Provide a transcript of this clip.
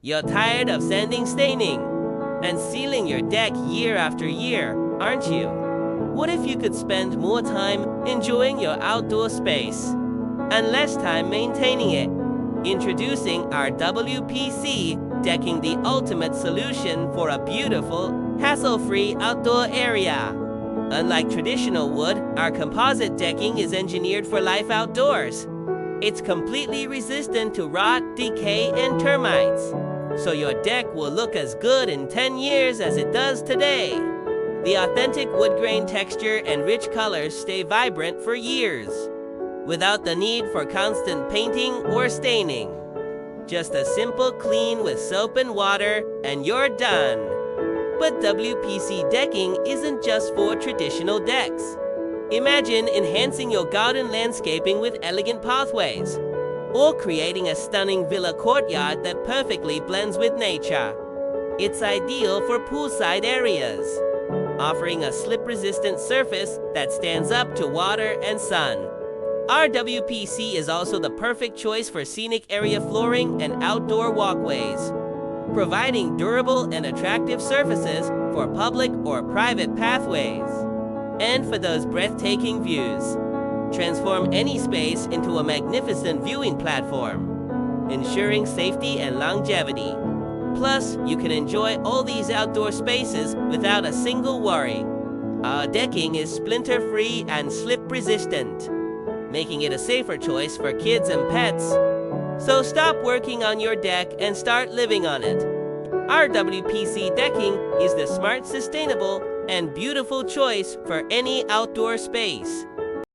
You're tired of sanding, staining, and sealing your deck year after year, aren't you? What if you could spend more time enjoying your outdoor space and less time maintaining it? Introducing our WPC Decking, the ultimate solution for a beautiful, hassle-free outdoor area. Unlike traditional wood, our composite decking is engineered for life outdoors. It's completely resistant to rot, decay, and termites, so your deck will look as good in 10 years as it does today. The authentic wood grain texture and rich colors stay vibrant for years, without the need for constant painting or staining. Just a simple clean with soap and water, and you're done. But WPC decking isn't just for traditional decks. Imagine enhancing your garden landscaping with elegant pathways, or creating a stunning villa courtyard that perfectly blends with nature. It's ideal for poolside areas, offering a slip-resistant surface that stands up to water and sun. Our WPC is also the perfect choice for scenic area flooring and outdoor walkways, providing durable and attractive surfaces for public or private pathways. And for those breathtaking views, transform any space into a magnificent viewing platform, ensuring safety and longevity. Plus, you can enjoy all these outdoor spaces without a single worry. Our decking is splinter-free and slip-resistant, making it a safer choice for kids and pets. So stop working on your deck and start living on it. Our WPC decking is the smart, sustainable, and beautiful choice for any outdoor space.